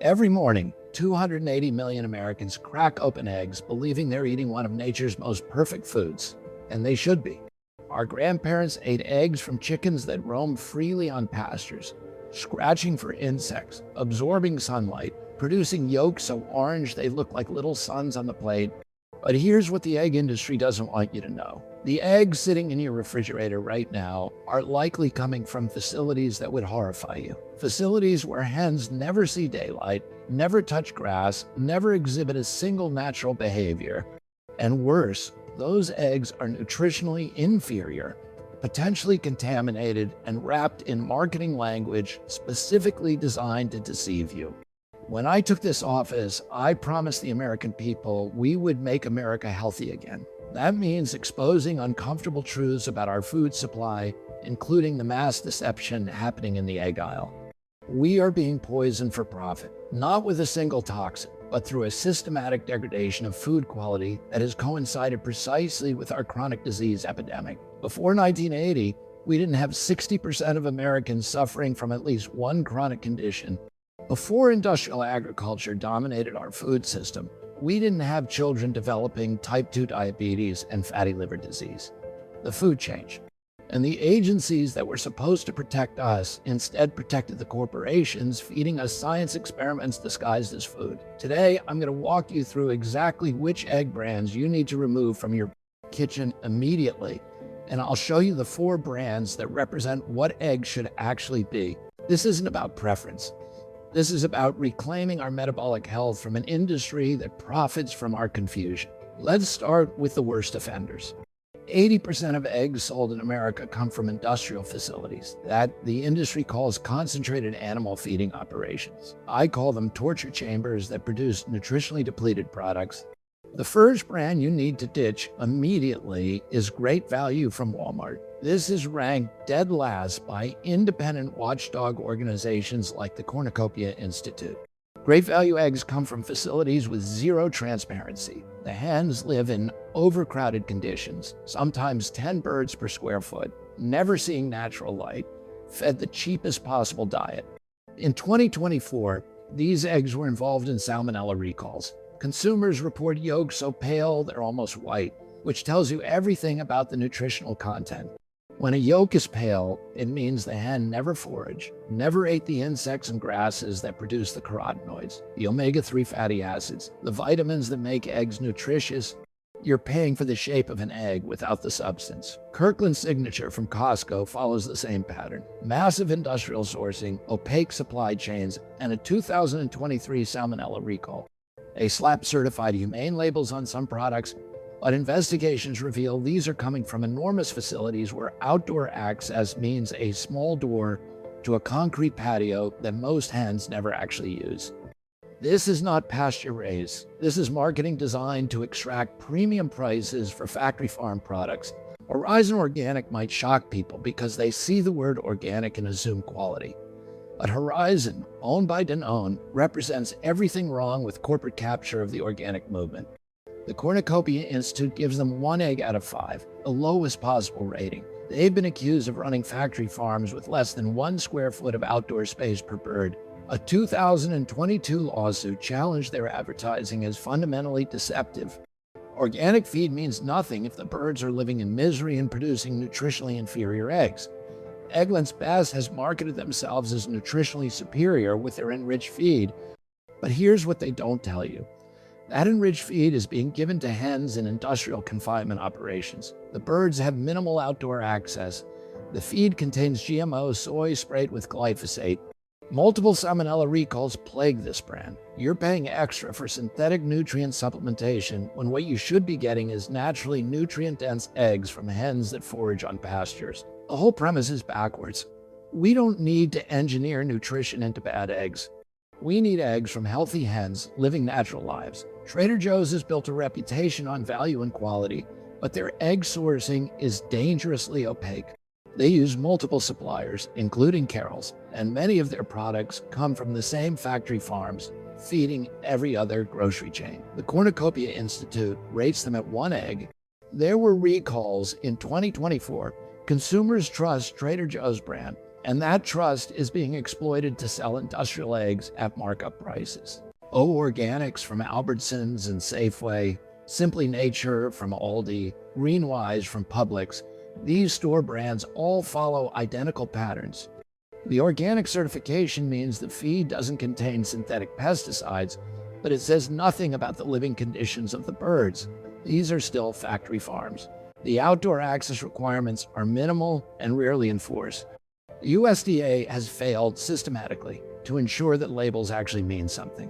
Every morning, 280 million Americans crack open eggs, believing they're eating one of nature's most perfect foods. And they should be. Our grandparents ate eggs from chickens that roam freely on pastures, scratching for insects, absorbing sunlight, producing yolks so orange they look like little suns on the plate. But here's what the egg industry doesn't want you to know. The eggs sitting in your refrigerator right now are likely coming from facilities that would horrify you. Facilities where hens never see daylight, never touch grass, never exhibit a single natural behavior. And worse, those eggs are nutritionally inferior, potentially contaminated, and wrapped in marketing language specifically designed to deceive you. When I took this office, I promised the American people we would make America healthy again. That means exposing uncomfortable truths about our food supply, including the mass deception happening in the egg aisle. We are being poisoned for profit, not with a single toxin, but through a systematic degradation of food quality that has coincided precisely with our chronic disease epidemic. Before 1980, we didn't have 60% of Americans suffering from at least one chronic condition. Before industrial agriculture dominated our food system, we didn't have children developing type 2 diabetes and fatty liver disease. The food changed. And the agencies that were supposed to protect us instead protected the corporations feeding us science experiments disguised as food. Today, I'm going to walk you through exactly which egg brands you need to remove from your kitchen immediately. And I'll show you the 4 brands that represent what eggs should actually be. This isn't about preference. This is about reclaiming our metabolic health from an industry that profits from our confusion. Let's start with the worst offenders. 80% of eggs sold in America come from industrial facilities that the industry calls concentrated animal feeding operations. I call them torture chambers that produce nutritionally depleted products. The first brand you need to ditch immediately is Great Value from Walmart. This is ranked dead last by independent watchdog organizations like the Cornucopia Institute. Great Value eggs come from facilities with zero transparency. The hens live in overcrowded conditions, sometimes 10 birds per square foot, never seeing natural light, fed the cheapest possible diet. In 2024, these eggs were involved in salmonella recalls. Consumers report yolks so pale they're almost white, which tells you everything about the nutritional content. When a yolk is pale, it means the hen never foraged, never ate the insects and grasses that produce the carotenoids, the omega-3 fatty acids, the vitamins that make eggs nutritious. You're paying for the shape of an egg without the substance. Kirkland Signature from Costco follows the same pattern. Massive industrial sourcing, opaque supply chains, and a 2023 salmonella recall. They slap certified humane labels on some products, but investigations reveal these are coming from enormous facilities where outdoor access means a small door to a concrete patio that most hens never actually use. This is not pasture-raised. This is marketing designed to extract premium prices for factory farm products. Horizon Organic might shock people because they see the word organic and assume quality. But Horizon, owned by Danone, represents everything wrong with corporate capture of the organic movement. The Cornucopia Institute gives them 1 egg out of 5, the lowest possible rating. They've been accused of running factory farms with less than 1 square foot of outdoor space per bird. A 2022 lawsuit challenged their advertising as fundamentally deceptive. Organic feed means nothing if the birds are living in misery and producing nutritionally inferior eggs. Eggland's Best has marketed themselves as nutritionally superior with their enriched feed, but here's what they don't tell you. That enriched feed is being given to hens in industrial confinement operations. The birds have minimal outdoor access. The feed contains GMO soy sprayed with glyphosate. Multiple salmonella recalls plague this brand. You're paying extra for synthetic nutrient supplementation when what you should be getting is naturally nutrient-dense eggs from hens that forage on pastures. The whole premise is backwards. We don't need to engineer nutrition into bad eggs. We need eggs from healthy hens living natural lives. Trader Joe's has built a reputation on value and quality, but their egg sourcing is dangerously opaque. They use multiple suppliers, including Carol's, and many of their products come from the same factory farms, feeding every other grocery chain. The Cornucopia Institute rates them at 1 egg. There were recalls in 2024. Consumers trust Trader Joe's brand, And that trust is being exploited to sell industrial eggs at markup prices. O Organics from Albertsons and Safeway, Simply Nature from Aldi, Greenwise from Publix, these store brands all follow identical patterns. The organic certification means the feed doesn't contain synthetic pesticides, but it says nothing about the living conditions of the birds. These are still factory farms. The outdoor access requirements are minimal and rarely enforced. The USDA has failed systematically to ensure that labels actually mean something.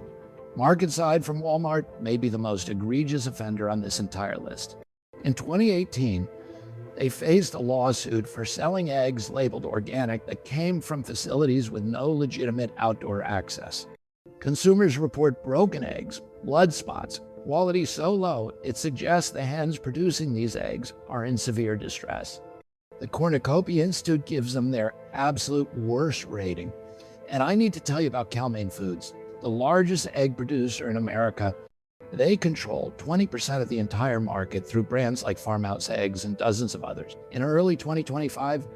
Marketside from Walmart may be the most egregious offender on this entire list. In 2018, they faced a lawsuit for selling eggs labeled organic that came from facilities with no legitimate outdoor access. Consumers report broken eggs, blood spots, quality so low it suggests the hens producing these eggs are in severe distress. The Cornucopia Institute gives them their absolute worst rating. And I need to tell you about Cal-Maine Foods, the largest egg producer in America. They control 20% of the entire market through brands like Farmhouse Eggs and dozens of others. In early 2025,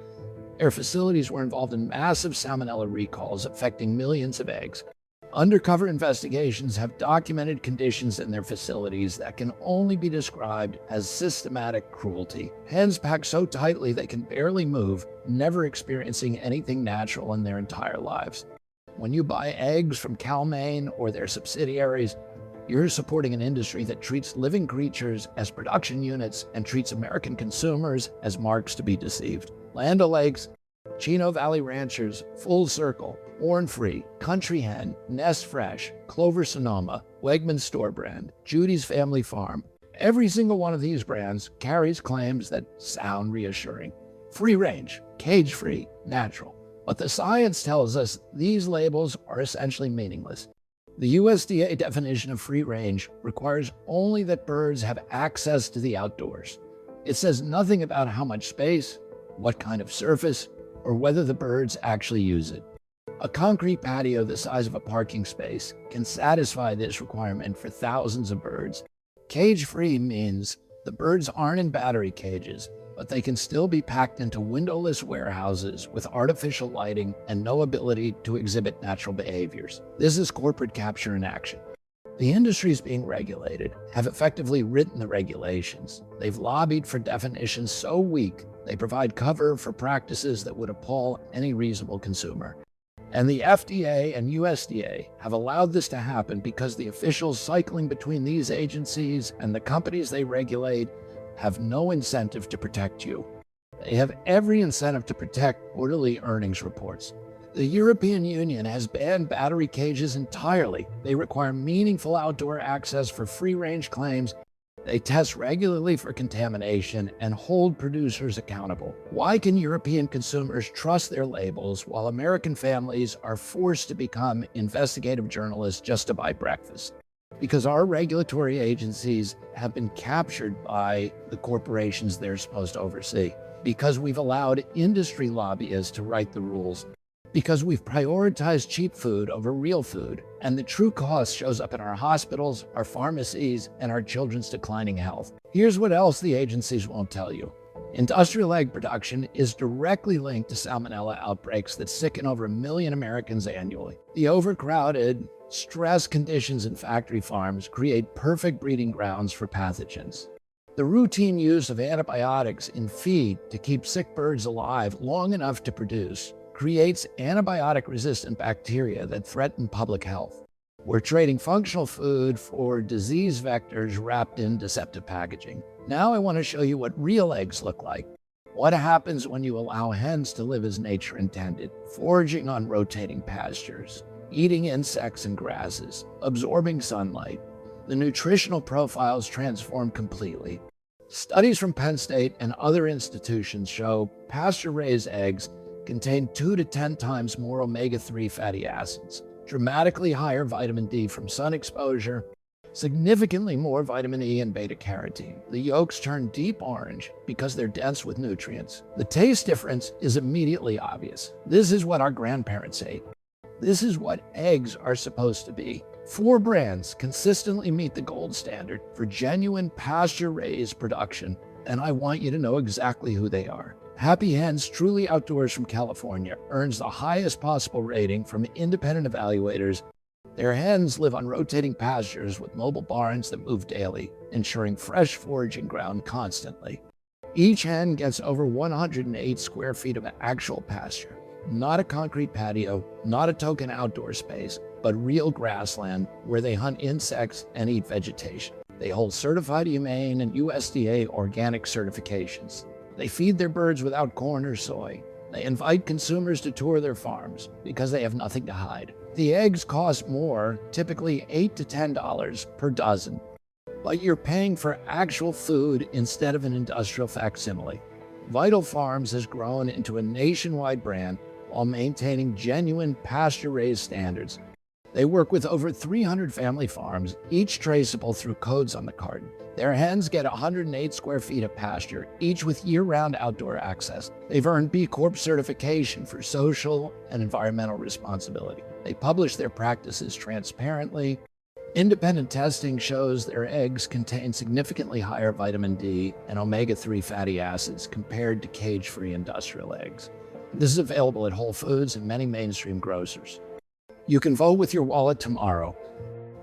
their facilities were involved in massive salmonella recalls affecting millions of eggs. Undercover investigations have documented conditions in their facilities that can only be described as systematic cruelty. Hens packed so tightly they can barely move, never experiencing anything natural in their entire lives. When you buy eggs from Cal-Maine or their subsidiaries, you're supporting an industry that treats living creatures as production units and treats American consumers as marks to be deceived. Land O'Lakes, Chino Valley Ranchers, Full Circle, Born Free, Country Hen, Nest Fresh, Clover Sonoma, Wegmans Store Brand, Judy's Family Farm. Every single one of these brands carries claims that sound reassuring. Free range, cage-free, natural. But the science tells us these labels are essentially meaningless. The USDA definition of free range requires only that birds have access to the outdoors. It says nothing about how much space, what kind of surface, or whether the birds actually use it. A concrete patio the size of a parking space can satisfy this requirement for thousands of birds. Cage-free means the birds aren't in battery cages, but they can still be packed into windowless warehouses with artificial lighting and no ability to exhibit natural behaviors. This is corporate capture in action. The industries being regulated have effectively written the regulations. They've lobbied for definitions so weak they provide cover for practices that would appall any reasonable consumer. And the FDA and USDA have allowed this to happen because the officials cycling between these agencies and the companies they regulate have no incentive to protect you. They have every incentive to protect quarterly earnings reports. The European Union has banned battery cages entirely. They require meaningful outdoor access for free-range claims. They test regularly for contamination and hold producers accountable. Why can European consumers trust their labels while American families are forced to become investigative journalists just to buy breakfast? Because our regulatory agencies have been captured by the corporations they're supposed to oversee. Because we've allowed industry lobbyists to write the rules. Because we've prioritized cheap food over real food, and the true cost shows up in our hospitals, our pharmacies, and our children's declining health. Here's what else the agencies won't tell you. Industrial egg production is directly linked to salmonella outbreaks that sicken over 1 million Americans annually. The overcrowded, stress conditions in factory farms create perfect breeding grounds for pathogens. The routine use of antibiotics in feed to keep sick birds alive long enough to produce creates antibiotic-resistant bacteria that threaten public health. We're trading functional food for disease vectors wrapped in deceptive packaging. Now I want to show you what real eggs look like. What happens when you allow hens to live as nature intended, foraging on rotating pastures, eating insects and grasses, absorbing sunlight. The nutritional profiles transform completely. Studies from Penn State and other institutions show pasture-raised eggs contain 2 to 10 times more omega-3 fatty acids, dramatically higher vitamin D from sun exposure, significantly more vitamin E and beta-carotene. The yolks turn deep orange because they're dense with nutrients. The taste difference is immediately obvious. This is what our grandparents ate. This is what eggs are supposed to be. 4 brands consistently meet the gold standard for genuine pasture-raised production, and I want you to know exactly who they are. Happy Hens Truly Outdoors from California earns the highest possible rating from independent evaluators. Their hens live on rotating pastures with mobile barns that move daily, ensuring fresh foraging ground constantly. Each hen gets over 108 square feet of actual pasture, not a concrete patio, not a token outdoor space, but real grassland where they hunt insects and eat vegetation. They hold certified humane and USDA organic certifications. They feed their birds without corn or soy. They invite consumers to tour their farms because they have nothing to hide. The eggs cost more, typically $8 to $10 per dozen, but you're paying for actual food instead of an industrial facsimile. Vital Farms has grown into a nationwide brand while maintaining genuine pasture-raised standards. They work with over 300 family farms, each traceable through codes on the carton. Their hens get 108 square feet of pasture, each with year-round outdoor access. They've earned B Corp certification for social and environmental responsibility. They publish their practices transparently. Independent testing shows their eggs contain significantly higher vitamin D and omega-3 fatty acids compared to cage-free industrial eggs. This is available at Whole Foods and many mainstream grocers. You can vote with your wallet tomorrow.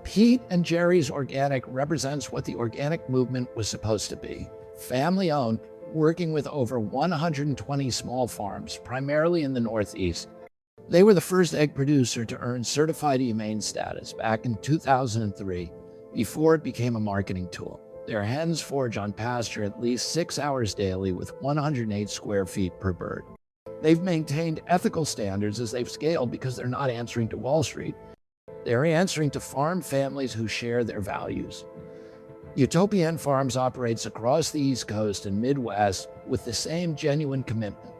Pete and Jerry's Organic represents what the organic movement was supposed to be. Family-owned, working with over 120 small farms, primarily in the Northeast. They were the first egg producer to earn certified humane status back in 2003, before it became a marketing tool. Their hens forage on pasture at least 6 hours daily with 108 square feet per bird. They've maintained ethical standards as they've scaled because they're not answering to Wall Street. They're answering to farm families who share their values. Utopian Farms operates across the East Coast and Midwest with the same genuine commitment.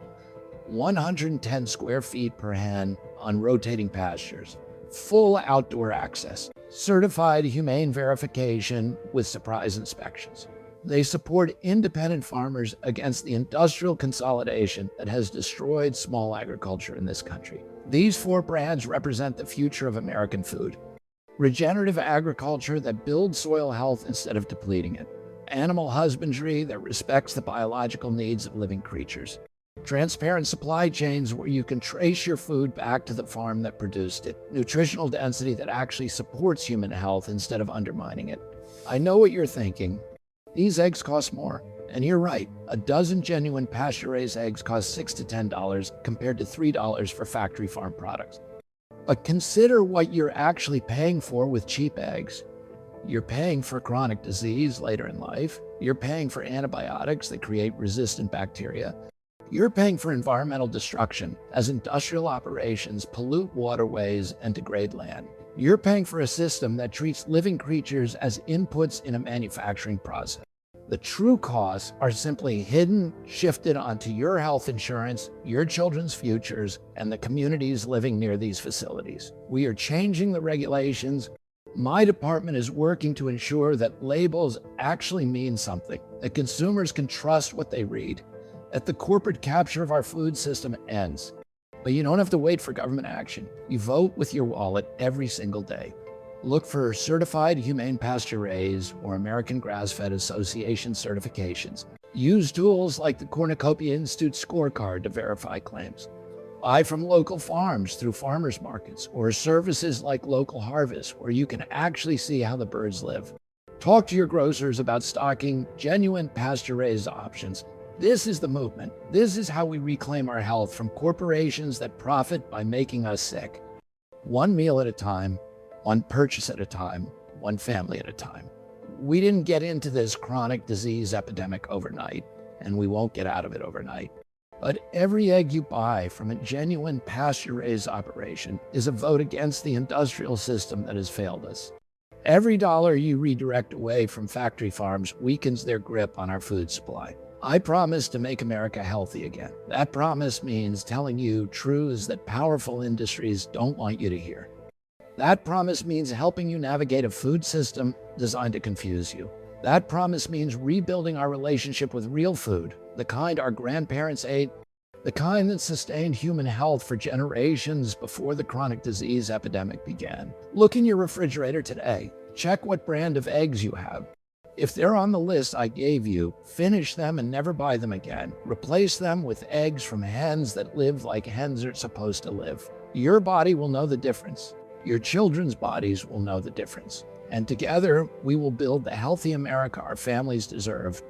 110 square feet per hen on rotating pastures, full outdoor access, certified humane verification with surprise inspections. They support independent farmers against the industrial consolidation that has destroyed small agriculture in this country. These 4 brands represent the future of American food. Regenerative agriculture that builds soil health instead of depleting it. Animal husbandry that respects the biological needs of living creatures. Transparent supply chains where you can trace your food back to the farm that produced it. Nutritional density that actually supports human health instead of undermining it. I know what you're thinking. These eggs cost more. And you're right, a dozen genuine pasture-raised eggs cost $6 to $10 compared to $3 for factory farm products. But consider what you're actually paying for with cheap eggs. You're paying for chronic disease later in life. You're paying for antibiotics that create resistant bacteria. You're paying for environmental destruction as industrial operations pollute waterways and degrade land. You're paying for a system that treats living creatures as inputs in a manufacturing process. The true costs are simply hidden, shifted onto your health insurance, your children's futures, and the communities living near these facilities. We are changing the regulations. My department is working to ensure that labels actually mean something, that consumers can trust what they read, that the corporate capture of our food system ends. But you don't have to wait for government action. You vote with your wallet every single day. Look for Certified Humane Pasture-Raised or American Grass-Fed Association certifications. Use tools like the Cornucopia Institute scorecard to verify claims. Buy from local farms through farmers markets or services like Local Harvest, where you can actually see how the birds live. Talk to your grocers about stocking genuine pasture-raised options. This is the movement. This is how we reclaim our health from corporations that profit by making us sick. One meal at a time, one purchase at a time, one family at a time. We didn't get into this chronic disease epidemic overnight, and we won't get out of it overnight. But every egg you buy from a genuine pasture-raised operation is a vote against the industrial system that has failed us. Every dollar you redirect away from factory farms weakens their grip on our food supply. I promise to make America healthy again. That promise means telling you truths that powerful industries don't want you to hear. That promise means helping you navigate a food system designed to confuse you. That promise means rebuilding our relationship with real food, the kind our grandparents ate, the kind that sustained human health for generations before the chronic disease epidemic began. Look in your refrigerator today. Check what brand of eggs you have. If they're on the list I gave you, finish them and never buy them again. Replace them with eggs from hens that live like hens are supposed to live. Your body will know the difference. Your children's bodies will know the difference. And together, we will build the healthy America our families deserve.